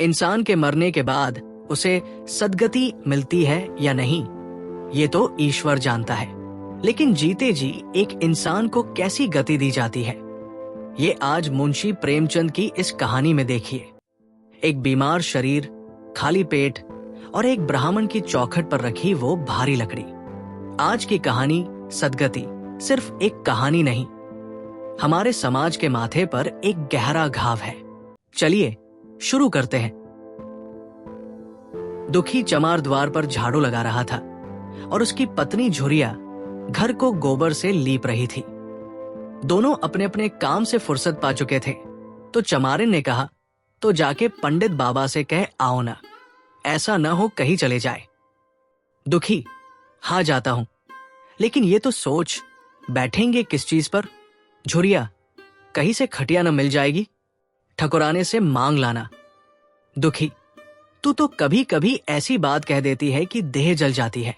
इंसान के मरने के बाद उसे सद्गति मिलती है या नहीं, ये तो ईश्वर जानता है। लेकिन जीते जी एक इंसान को कैसी गति दी जाती है, ये आज मुंशी प्रेमचंद की इस कहानी में देखिए। एक बीमार शरीर, खाली पेट और एक ब्राह्मण की चौखट पर रखी वो भारी लकड़ी। आज की कहानी सद्गति सिर्फ एक कहानी नहीं, हमारे समाज के माथे पर एक गहरा घाव है। चलिए शुरू करते हैं। दुखी चमार द्वार पर झाड़ू लगा रहा था और उसकी पत्नी झुरिया घर को गोबर से लीप रही थी। दोनों अपने अपने काम से फुर्सत पा चुके थे तो चमारिन ने कहा, तो जाके पंडित बाबा से कह आओ ना, ऐसा न हो कहीं चले जाए। दुखी, हाँ जाता हूं, लेकिन ये तो सोच बैठेंगे किस चीज पर। झुरिया, कहीं से खटिया न मिल जाएगी, ठकुराने से मांग लाना। दुखी, तू तो कभी कभी ऐसी बात कह देती है कि देह जल जाती है।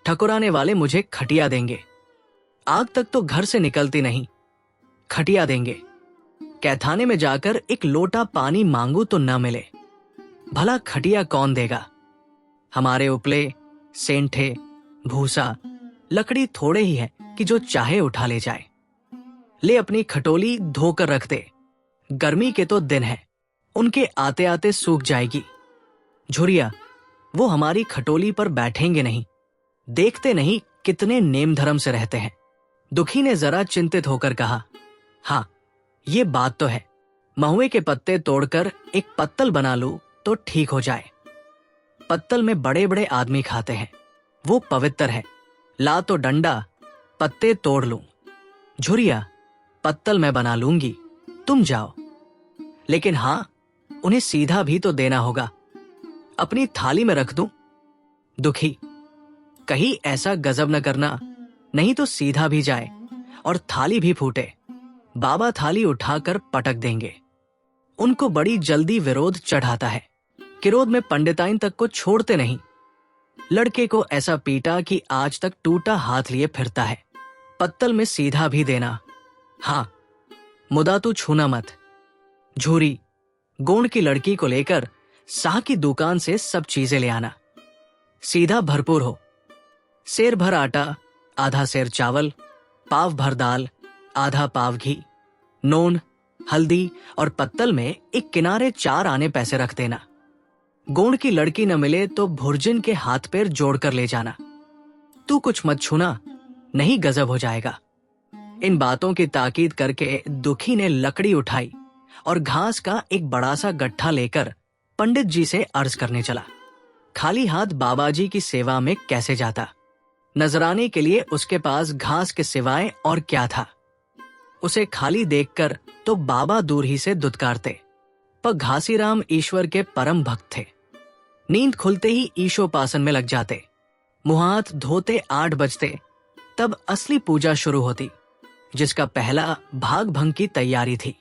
ठकुराने वाले मुझे खटिया देंगे, आग तक तो घर से निकलती नहीं, खटिया देंगे। कैथाने में जाकर एक लोटा पानी मांगू तो न मिले, भला खटिया कौन देगा। हमारे उपले, सेंठे, भूसा, लकड़ी थोड़े ही है कि जो चाहे उठा ले जाए। ले अपनी खटोली धोकर रख दे, गर्मी के तो दिन है, उनके आते आते सूख जाएगी। झुरिया, वो हमारी खटोली पर बैठेंगे नहीं, देखते नहीं कितने नेम धर्म से रहते हैं। दुखी ने जरा चिंतित होकर कहा, हाँ ये बात तो है, महुए के पत्ते तोड़कर एक पत्तल बना लूं तो ठीक हो जाए। पत्तल में बड़े बड़े आदमी खाते हैं, वो पवित्र है, ला तो डंडा, पत्ते तोड़ लूं। झुरिया, पत्तल मैं बना लूंगी, तुम जाओ। लेकिन हाँ, उन्हें सीधा भी तो देना होगा, अपनी थाली में रख दूं। दुखी, कहीं ऐसा गजब न करना, नहीं तो सीधा भी जाए और थाली भी फूटे। बाबा थाली उठाकर पटक देंगे। उनको बड़ी जल्दी विरोध चढ़ाता है, किरोध में पंडिताइन तक को छोड़ते नहीं। लड़के को ऐसा पीटा कि आज तक टूटा हाथ लिए फिरता है। पत्तल में सीधा भी देना, हाँ मुदा तू छूना मत। झूरी, गोंड की लड़की को लेकर शाह की दुकान से सब चीजें ले आना, सीधा भरपूर हो। सेर भर आटा, आधा सेर चावल, पाव भर दाल, आधा पाव घी, नून, हल्दी और पत्तल में एक किनारे 4 आने पैसे रख देना। गोंड की लड़की न मिले तो भुर्जिन के हाथ पैर जोड़कर ले जाना। तू कुछ मत छूना, नहीं गजब हो जाएगा। इन बातों की ताकीद करके दुखी ने लकड़ी उठाई और घास का एक बड़ा सा गट्ठा लेकर पंडित जी से अर्ज करने चला। खाली हाथ बाबाजी की सेवा में कैसे जाता, नजराने के लिए उसके पास घास के सिवाय और क्या था। उसे खाली देखकर तो बाबा दूर ही से दुत्कारते, पर घासीराम ईश्वर के परम भक्त थे। नींद खुलते ही ईशोपासन में लग जाते, मुंह हाथ धोते 8 बजते, तब असली पूजा शुरू होती, जिसका पहला भाग भंग की तैयारी थी।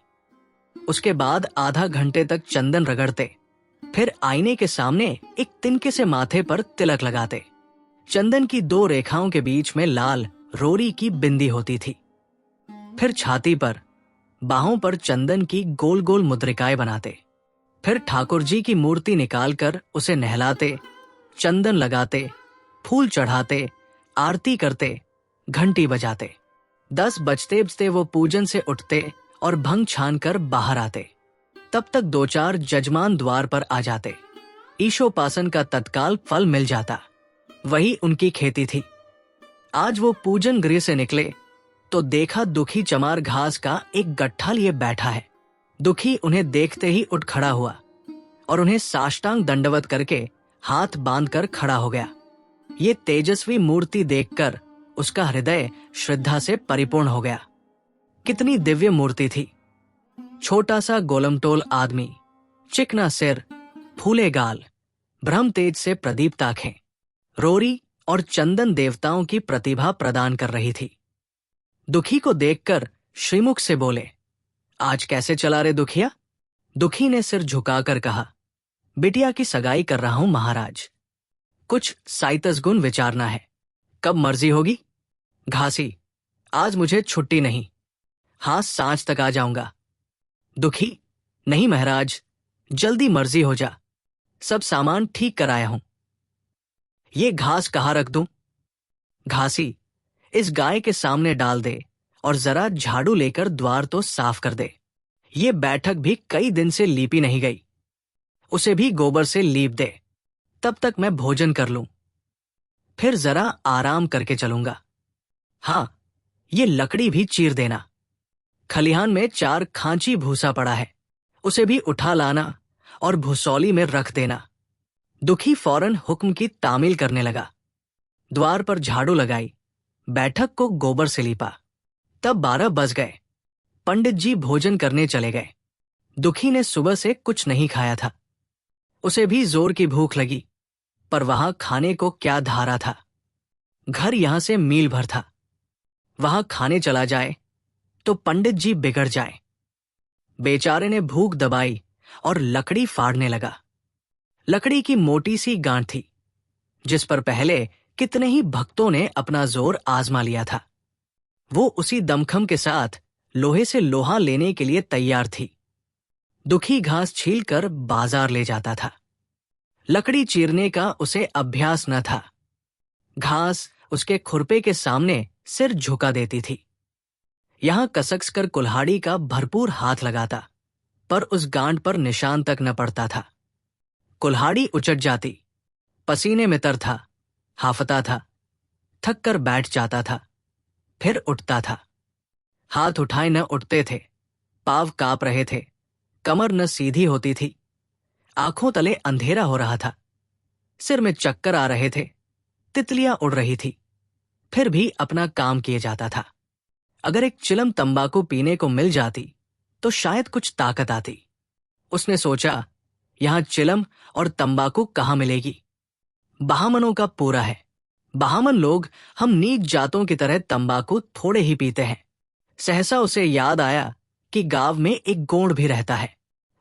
उसके बाद आधा घंटे तक चंदन रगड़ते, फिर आईने के सामने एक तिनके से माथे पर तिलक लगाते। चंदन की 2 रेखाओं के बीच में लाल रोरी की बिंदी होती थी। फिर छाती पर, बाहों पर चंदन की गोल गोल मुद्रिकाएं बनाते। फिर ठाकुर जी की मूर्ति निकालकर उसे नहलाते, चंदन लगाते, फूल चढ़ाते, आरती करते, घंटी बजाते। 10 बजते बजते वो पूजन से उठते और भंग छान कर बाहर आते। तब तक 2-4 जजमान द्वार पर आ जाते। ईशोपासन का तत्काल फल मिल जाता, वही उनकी खेती थी। आज वो पूजन गृह से निकले तो देखा दुखी चमार घास का एक गट्ठा लिए बैठा है। दुखी उन्हें देखते ही उठ खड़ा हुआ और उन्हें साष्टांग दंडवत करके हाथ बांधकर खड़ा हो गया। ये तेजस्वी मूर्ति देखकर उसका हृदय श्रद्धा से परिपूर्ण हो गया। कितनी दिव्य मूर्ति थी। छोटा सा गोलमटोल आदमी, चिकना सिर, फूले गाल, ब्रह्म तेज से प्रदीप्त आंखें, रोरी और चंदन देवताओं की प्रतिभा प्रदान कर रही थी। दुखी को देखकर श्रीमुख से बोले, आज कैसे चला रे दुखिया? दुखी ने सिर झुकाकर कहा, बिटिया की सगाई कर रहा हूं महाराज, कुछ साइतस गुण विचारना है, कब मर्जी होगी? घासी, आज मुझे छुट्टी नहीं, हाँ सांझ तक आ जाऊंगा। दुखी, नहीं महाराज, जल्दी मर्जी हो जा, सब सामान ठीक कराया हूं। ये घास कहाँ रख दूं? घासी, इस गाय के सामने डाल दे और जरा झाड़ू लेकर द्वार तो साफ कर दे। ये बैठक भी कई दिन से लीपी नहीं गई, उसे भी गोबर से लीप दे, तब तक मैं भोजन कर लूं, फिर जरा आराम करके चलूंगा। हाँ, ये लकड़ी भी चीर देना। खलिहान में 4 खांची भूसा पड़ा है, उसे भी उठा लाना और भूसौली में रख देना। दुखी फौरन हुक्म की तामील करने लगा। द्वार पर झाड़ू लगाई, बैठक को गोबर से लीपा। तब 12 बज गए। पंडित जी भोजन करने चले गए। दुखी ने सुबह से कुछ नहीं खाया था, उसे भी जोर की भूख लगी, पर वहां खाने को क्या धारा था। घर यहां से मील भर था, वहां खाने चला जाए तो पंडित जी बिगड़ जाए। बेचारे ने भूख दबाई और लकड़ी फाड़ने लगा। लकड़ी की मोटी सी गांठ थी, जिस पर पहले कितने ही भक्तों ने अपना जोर आजमा लिया था। वो उसी दमखम के साथ लोहे से लोहा लेने के लिए तैयार थी। दुखी घास छीलकर बाजार ले जाता था। लकड़ी चीरने का उसे अभ्यास न था। घास उसके खुरपे के सामने सिर झुका देती थी। यहां कसक कर कुल्हाड़ी का भरपूर हाथ लगाता, पर उस गांठ पर निशान तक न पड़ता था। कुल्हाड़ी उचट जाती, पसीने में तर था, हाफता था, थक कर बैठ जाता था, फिर उठता था। हाथ उठाए न उठते थे, पांव कांप रहे थे, कमर न सीधी होती थी, आंखों तले अंधेरा हो रहा था, सिर में चक्कर आ रहे थे, तितलियां उड़ रही थी, फिर भी अपना काम किए जाता था। अगर एक चिलम तंबाकू पीने को मिल जाती तो शायद कुछ ताकत आती। उसने सोचा, यहां चिलम और तंबाकू कहां मिलेगी? बहामनों का पूरा है। बहामन लोग हम नीच जातों की तरह तंबाकू थोड़े ही पीते हैं। सहसा उसे याद आया कि गांव में एक गोंड भी रहता है,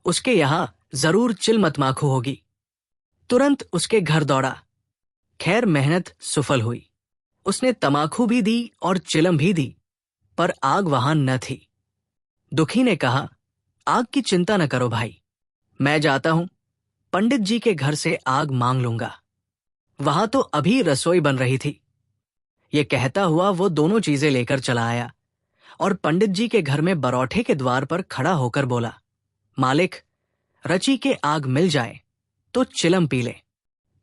उसके यहां जरूर चिलमतमाखू होगी। तुरंत उसके घर दौड़ा। खैर मेहनत सुफल हुई। उसने तमाखू भी दी और चिलम भी दी, पर आग वहां न थी। दुखी ने कहा, आग की चिंता न करो भाई, मैं जाता हूं, पंडित जी के घर से आग मांग लूंगा। वहां तो अभी रसोई बन रही थी। ये कहता हुआ वो दोनों चीजें लेकर चला आया और पंडित जी के घर में बरौठे के द्वार पर खड़ा होकर बोला, मालिक, रची के आग मिल जाए तो चिलम पी ले।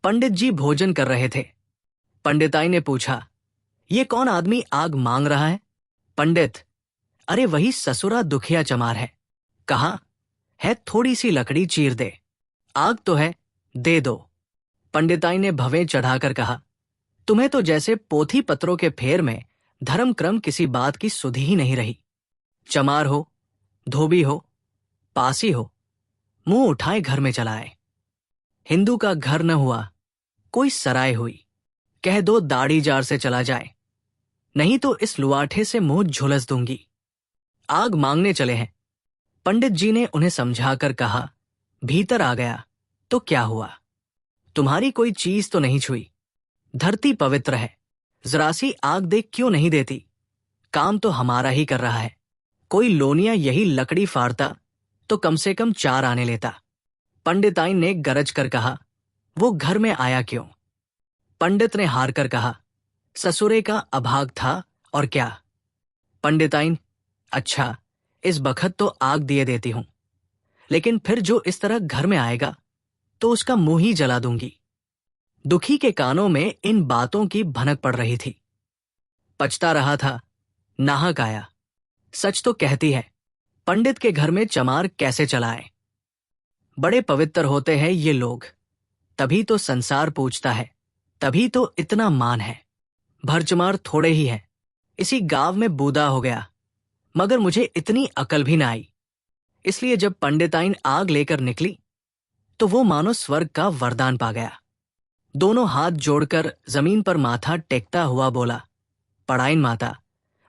पंडित जी भोजन कर रहे थे। पंडिताई ने पूछा, ये कौन आदमी आग मांग रहा है? पंडित, अरे वही ससुरा दुखिया चमार है। कहा है, थोड़ी सी लकड़ी चीर दे। आग तो है, दे दो। पंडिताई ने भवें चढ़ाकर कहा, तुम्हें तो जैसे पोथी पत्रों के फेर में धर्म क्रम किसी बात की सुधि ही नहीं रही। चमार हो, धोबी हो, पासी हो, मुंह उठाए घर में चला आए। हिंदू का घर न हुआ, कोई सराय हुई, कह दो दाढ़ी जार से चला जाए, नहीं तो इस लुआठे से मुंह झुलस दूंगी। आग मांगने चले हैं। पंडित जी ने उन्हें समझाकर कहा, भीतर आ गया तो क्या हुआ, तुम्हारी कोई चीज तो नहीं छुई। धरती पवित्र है, जरा सी आग देख क्यों नहीं देती? काम तो हमारा ही कर रहा है। कोई लोनिया यही लकड़ी फाड़ता तो कम से कम 4 आने लेता। पंडिताइन ने गरज कर कहा, वो घर में आया क्यों? पंडित ने हार कर कहा, ससुरे का अभाग था और क्या। पंडिताइन, अच्छा, इस बखत तो आग दिए देती हूं, लेकिन फिर जो इस तरह घर में आएगा तो उसका मुंह ही जला दूंगी। दुखी के कानों में इन बातों की भनक पड़ रही थी। पछता रहा था, नाहक आया। सच तो कहती है, पंडित के घर में चमार कैसे चलाए? बड़े पवित्र होते हैं ये लोग, तभी तो संसार पूछता है, तभी तो इतना मान है। भरचमार थोड़े ही है, इसी गांव में बूदा हो गया, मगर मुझे इतनी अकल भी ना आई। इसलिए जब पंडिताइन आग लेकर निकली तो वो मानो स्वर्ग का वरदान पा गया। दोनों हाथ जोड़कर जमीन पर माथा टेकता हुआ बोला, पढ़ाइन माता,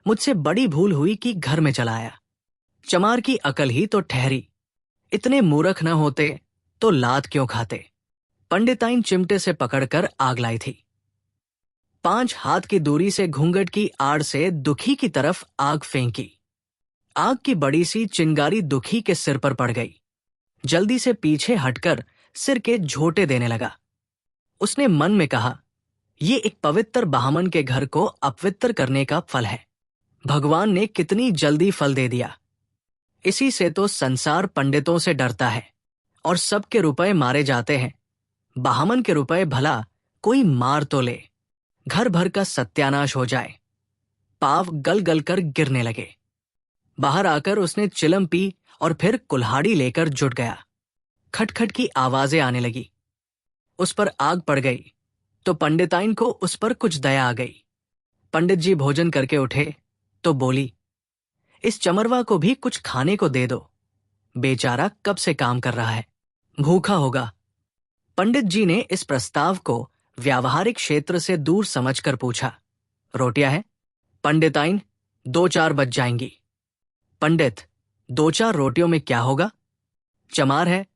मुझसे बड़ी भूल हुई कि घर में चलाया। चमार की अकल ही तो ठहरी, इतने मूर्ख न होते तो लात क्यों खाते। पंडिताइन चिमटे से पकड़कर आग लाई थी। 5 हाथ की दूरी से घूंघट की आड़ से दुखी की तरफ आग फेंकी। आग की बड़ी सी चिंगारी दुखी के सिर पर पड़ गई। जल्दी से पीछे हटकर सिर के झोंटे देने लगा। उसने मन में कहा, ये एक पवित्र ब्राह्मण के घर को अपवित्र करने का फल है। भगवान ने कितनी जल्दी फल दे दिया। इसी से तो संसार पंडितों से डरता है और सबके रुपए मारे जाते हैं। ब्राह्मण के रुपए भला कोई मार तो ले, घर भर का सत्यानाश हो जाए। पाव गल गल कर गिरने लगे। बाहर आकर उसने चिलम पी और फिर कुल्हाड़ी लेकर जुट गया। खटखट की आवाजें आने लगी। उस पर आग पड़ गई तो पंडिताइन को उस पर कुछ दया आ गई। पंडित जी भोजन करके उठे तो बोली, इस चमरवा को भी कुछ खाने को दे दो, बेचारा कब से काम कर रहा है, भूखा होगा। पंडित जी ने इस प्रस्ताव को व्यावहारिक क्षेत्र से दूर समझकर पूछा, रोटियां हैं? पंडिताइन, 2-4 बज जाएंगी। पंडित, 2-4 रोटियों में क्या होगा? चमार है,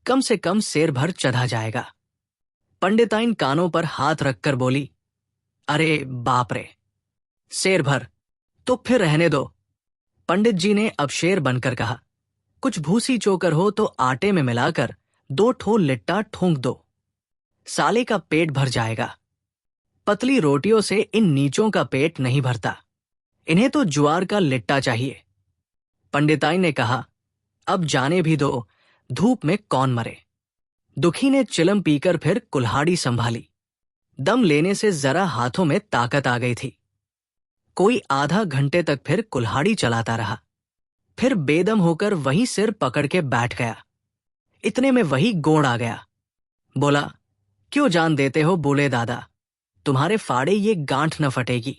कम से कम सेर भर चढ़ा जाएगा। पंडिताइन कानों पर हाथ रखकर बोली, अरे बाप रे, सेर भर तो फिर रहने दो। पंडित जी ने अब शेर बनकर कहा, कुछ भूसी चोकर हो तो आटे में मिलाकर 2 ठो लिट्टा ठोंक दो, साले का पेट भर जाएगा। पतली रोटियों से इन नीचों का पेट नहीं भरता, इन्हें तो ज्वार का लिट्टा चाहिए। पंडिताइन ने कहा, अब जाने भी दो, धूप में कौन मरे। दुखी ने चिलम पीकर फिर कुल्हाड़ी संभाली। दम लेने से जरा हाथों में ताकत आ गई थी। कोई आधा घंटे तक फिर कुल्हाड़ी चलाता रहा, फिर बेदम होकर वहीं सिर पकड़ के बैठ गया। इतने में वही गोंड आ गया। बोला, क्यों जान देते हो बोले दादा, तुम्हारे फाड़े ये गांठ न फटेगी।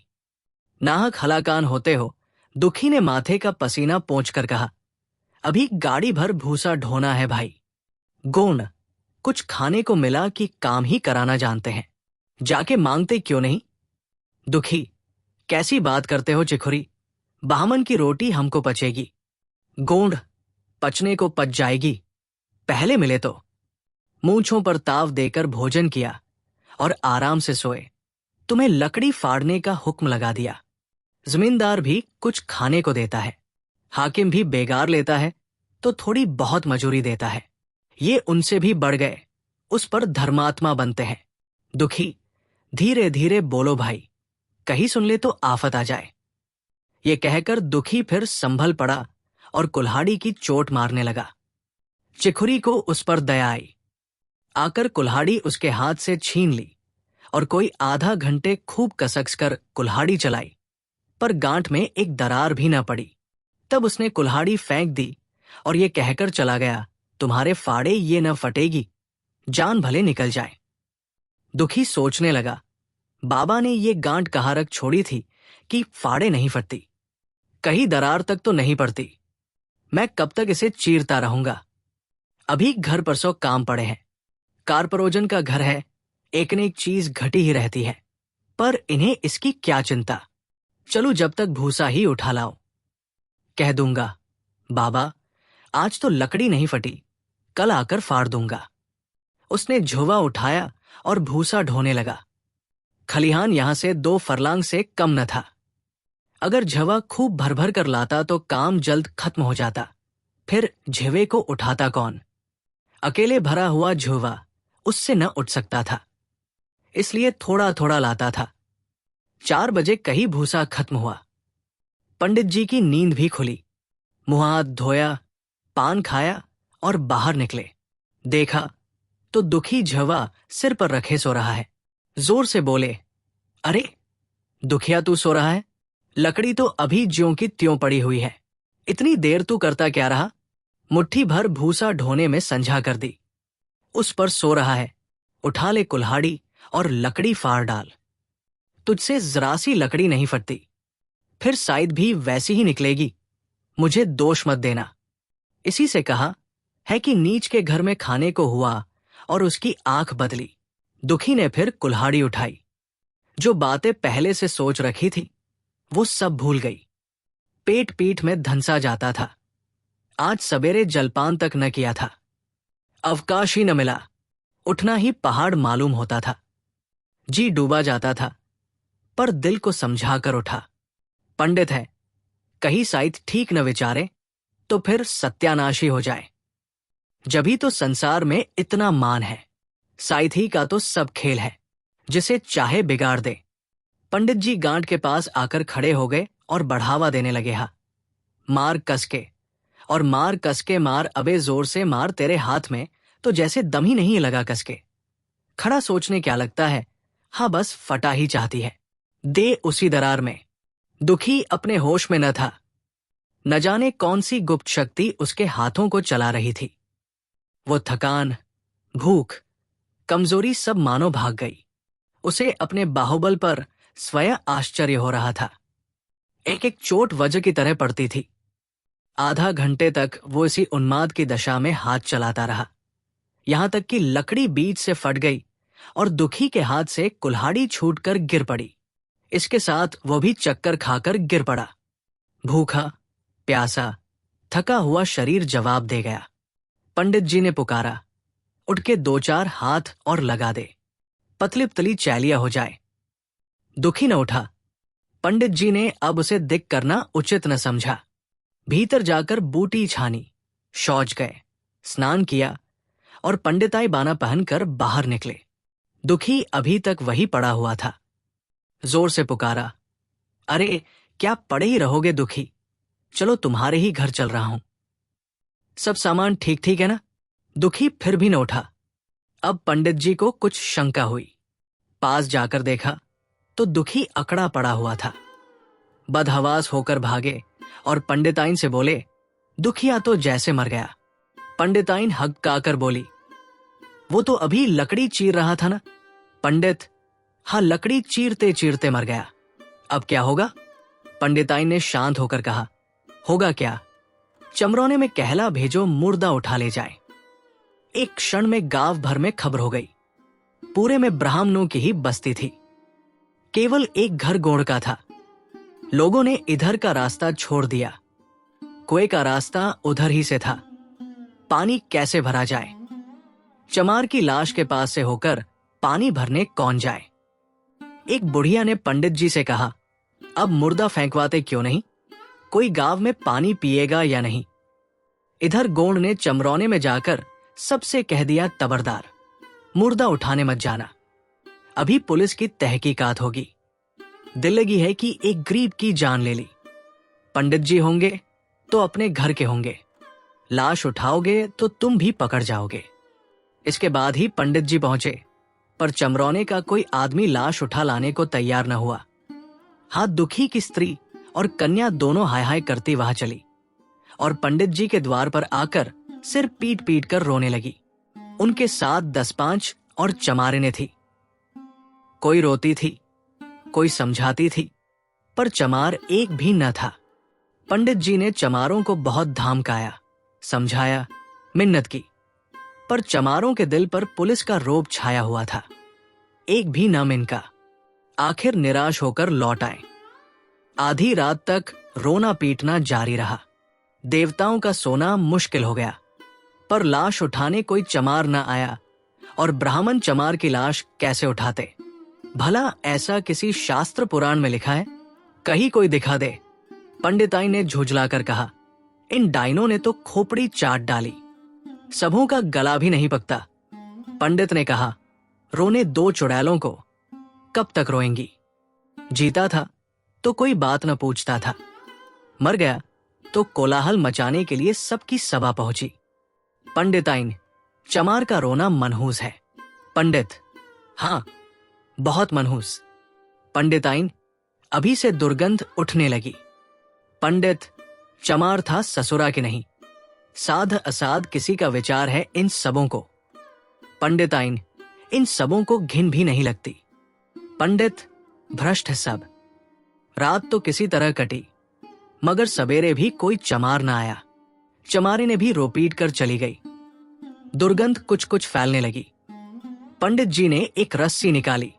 नाहक हलाकान होते हो। दुखी ने माथे का पसीना पोंछकर कहा, अभी गाड़ी भर भूसा ढोना है भाई। गोंड, कुछ खाने को मिला कि काम ही कराना जानते हैं, जाके मांगते क्यों नहीं। दुखी, कैसी बात करते हो चिखुरी, ब्राह्मण की रोटी हमको पचेगी। गोंड, पचने को पच जाएगी, पहले मिले तो। मूंछों पर ताव देकर भोजन किया और आराम से सोए। तुम्हें लकड़ी फाड़ने का हुक्म लगा दिया। जमींदार भी कुछ खाने को देता है, हाकिम भी बेगार लेता है तो थोड़ी बहुत मजूरी देता है। ये उनसे भी बढ़ गए, उस पर धर्मात्मा बनते हैं। दुखी, धीरे धीरे बोलो भाई, कहीं सुन ले तो आफत आ जाए। ये कहकर दुखी फिर संभल पड़ा और कुल्हाड़ी की चोट मारने लगा। चिखुरी को उस पर दया आई, आकर कुल्हाड़ी उसके हाथ से छीन ली और कोई आधा घंटे खूब कसक कुल्हाड़ी चलाई, पर गांठ में एक दरार भी न पड़ी। तब उसने कुल्हाड़ी फेंक दी और ये कहकर चला गया, तुम्हारे फाड़े ये न फटेगी, जान भले निकल जाए। दुखी सोचने लगा, बाबा ने ये गांठ कहाँ रख छोड़ी थी कि फाड़े नहीं फटती, कहीं दरार तक तो नहीं पड़ती। मैं कब तक इसे चीरता रहूंगा। अभी घर परसों काम पड़े हैं, कारपरोजन का घर है, एक न एक चीज घटी ही रहती है, पर इन्हें इसकी क्या चिंता। चलो जब तक भूसा ही उठा लाओ। कह दूंगा, बाबा आज तो लकड़ी नहीं फटी, कल आकर फाड़ दूंगा। उसने झुवा उठाया और भूसा ढोने लगा। खलिहान यहां से 2 फरलांग से कम न था। अगर झवा खूब भर भर कर लाता तो काम जल्द खत्म हो जाता, फिर झिवे को उठाता कौन। अकेले भरा हुआ झुवा उससे न उठ सकता था, इसलिए थोड़ा थोड़ा लाता था। 4 बजे कहीं भूसा खत्म हुआ। पंडित जी की नींद भी खुली। मुंह हाथ धोया, पान खाया और बाहर निकले। देखा तो दुखी झवा सिर पर रखे सो रहा है। जोर से बोले, अरे दुखिया तू सो रहा है, लकड़ी तो अभी ज्यों की त्यों पड़ी हुई है, इतनी देर तू करता क्या रहा। मुट्ठी भर भूसा ढोने में संझा कर दी, उस पर सो रहा है, उठा ले कुल्हाड़ी और लकड़ी फाड़ डाल। तुझसे जरा सी लकड़ी नहीं फटती, फिर शायद भी वैसी ही निकलेगी, मुझे दोष मत देना। इसी से कहा है कि नीच के घर में खाने को हुआ और उसकी आंख बदली। दुखी ने फिर कुल्हाड़ी उठाई। जो बातें पहले से सोच रखी थी वो सब भूल गई। पेट पीठ में धंसा जाता था। आज सवेरे जलपान तक न किया था, अवकाश ही न मिला। उठना ही पहाड़ मालूम होता था। जी डूबा जाता था, पर दिल को समझा कर उठा। पंडित है, कहीं शायद ठीक न विचारे तो फिर सत्यानाश ही हो जाए। जब ही तो संसार में इतना मान है। साइथी का तो सब खेल है, जिसे चाहे बिगाड़ दे। पंडित जी गांठ के पास आकर खड़े हो गए और बढ़ावा देने लगे। हा, मार कसके, और मार कसके मार, अबे जोर से मार, तेरे हाथ में तो जैसे दम ही नहीं लगा कसके। खड़ा सोचने क्या लगता है, हाँ बस फटा ही चाहती है, दे उसी दरार में। दुखी अपने होश में न था। न जाने कौन सी गुप्त शक्ति उसके हाथों को चला रही थी। वो थकान, भूख, कमजोरी सब मानो भाग गई। उसे अपने बाहुबल पर स्वयं आश्चर्य हो रहा था। एक एक चोट वज्र की तरह पड़ती थी। आधा घंटे तक वो इसी उन्माद की दशा में हाथ चलाता रहा, यहां तक कि लकड़ी बीच से फट गई और दुखी के हाथ से कुल्हाड़ी छूटकर गिर पड़ी। इसके साथ वो भी चक्कर खाकर गिर पड़ा। भूखा, प्यासा, थका हुआ शरीर जवाब दे गया। पंडित जी ने पुकारा, उठ के 2-4 हाथ और लगा दे, पतली पतली चैलिया हो जाए। दुखी न उठा। पंडित जी ने अब उसे दिक करना उचित न समझा। भीतर जाकर बूटी छानी, शौच गए, स्नान किया और पंडिताई बाना पहनकर बाहर निकले। दुखी अभी तक वही पड़ा हुआ था। जोर से पुकारा, अरे क्या पड़े ही रहोगे दुखी, चलो तुम्हारे ही घर चल रहा हूं। सब सामान ठीक ठीक है ना? दुखी फिर भी न उठा। अब पंडित जी को कुछ शंका हुई। पास जाकर देखा तो दुखी अकड़ा पड़ा हुआ था। बदहवास होकर भागे और पंडिताइन से बोले, दुखिया तो जैसे मर गया। पंडिताइन हक्काकर बोली, वो तो अभी लकड़ी चीर रहा था ना? पंडित, हाँ, लकड़ी चीरते चीरते मर गया। अब क्या होगा? पंडिताइन ने शांत होकर कहा, होगा क्या, चमरौने में कहला भेजो, मुर्दा उठा ले जाए। एक क्षण में गांव भर में खबर हो गई। पूरे में ब्राह्मणों की ही बस्ती थी। केवल एक घर गोड़ का था। लोगों ने इधर का रास्ता छोड़ दिया। कुएं का रास्ता उधर ही से था। पानी कैसे भरा जाए? चमार की लाश के पास से होकर पानी भरने कौन जाए? एक बुढ़िया ने पंडित जी से कहा, अब मुर्दा फेंकवाते क्यों नहीं? कोई गांव में पानी पिएगा या नहीं? इधर गोंड ने चमरौने में जाकर सबसे कह दिया, तबरदार, मुर्दा उठाने मत जाना, अभी पुलिस की तहकीकात होगी। दिल लगी है कि एक गरीब की जान ले ली। पंडित जी होंगे तो अपने घर के होंगे, लाश उठाओगे तो तुम भी पकड़ जाओगे। इसके बाद ही पंडित जी पहुंचे, पर चमरौने का कोई आदमी लाश उठा लाने को तैयार न हुआ। हाथ दुखी की स्त्री और कन्या दोनों हाय हाय करती वहां चली और पंडित जी के द्वार पर आकर सिर पीट पीट कर रोने लगी। उनके साथ 10-5 और चमारिनें थी। कोई रोती थी, कोई समझाती थी, पर चमार एक भी न था। पंडित जी ने चमारों को बहुत धमकाया, समझाया, मिन्नत की, पर चमारों के दिल पर पुलिस का रोब छाया हुआ था। एक भी न मिनका। आखिर निराश होकर लौट आए। आधी रात तक रोना पीटना जारी रहा। देवताओं का सोना मुश्किल हो गया, पर लाश उठाने कोई चमार न आया और ब्राह्मण चमार की लाश कैसे उठाते? भला ऐसा किसी शास्त्र पुराण में लिखा है? कहीं कोई दिखा दे। पंडिताई ने झुझलाकर कहा, इन डाइनों ने तो खोपड़ी चाट डाली, सबों का गला भी नहीं पकता। पंडित ने कहा, रोने दो चुड़ैलों को, कब तक रोएंगी? जीता था तो कोई बात न पूछता था, मर गया तो कोलाहल मचाने के लिए सबकी सभा पहुंची। पंडिताइन, चमार का रोना मनहूस है। पंडित, हाँ, बहुत मनहूस। पंडिताइन, अभी से दुर्गंध उठने लगी। पंडित, चमार था ससुरा के नहीं, साध असाध किसी का विचार है इन सबों को। पंडिताइन, इन सबों को घिन भी नहीं लगती। पंडित, भ्रष्ट है सब। रात तो किसी तरह कटी, मगर सवेरे भी कोई चमार ना आया। चमारी ने भी रोपीट कर चली गई। दुर्गंध कुछ कुछ फैलने लगी। पंडित जी ने एक रस्सी निकाली,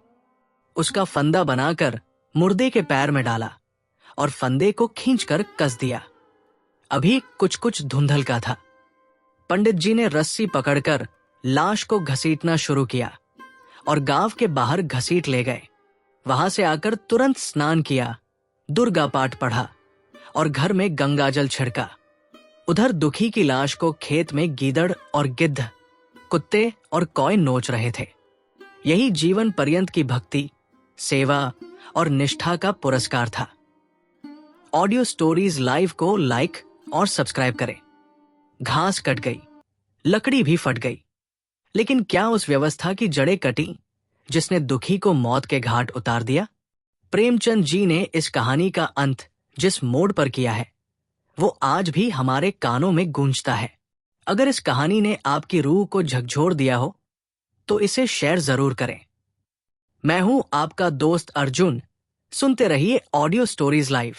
उसका फंदा बनाकर मुर्दे के पैर में डाला और फंदे को खींचकर कस दिया। अभी कुछ कुछ धुंधल का था। पंडित जी ने रस्सी पकड़कर लाश को घसीटना शुरू किया और गांव के बाहर घसीट ले गए। वहां से आकर तुरंत स्नान किया, दुर्गा पाठ पढ़ा और घर में गंगाजल छिड़का। उधर दुखी की लाश को खेत में गीदड़ और गिद्ध, कुत्ते और कौए नोच रहे थे। यही जीवन पर्यंत की भक्ति, सेवा और निष्ठा का पुरस्कार था। ऑडियो स्टोरीज लाइव को लाइक और सब्सक्राइब करें। घास कट गई, लकड़ी भी फट गई, लेकिन क्या उस व्यवस्था की जड़ें कटी जिसने दुखी को मौत के घाट उतार दिया? प्रेमचंद जी ने इस कहानी का अंत जिस मोड़ पर किया है, वो आज भी हमारे कानों में गूंजता है। अगर इस कहानी ने आपकी रूह को झकझोर दिया हो, तो इसे शेयर जरूर करें। मैं हूं आपका दोस्त अर्जुन। सुनते रहिए ऑडियो स्टोरीज लाइव।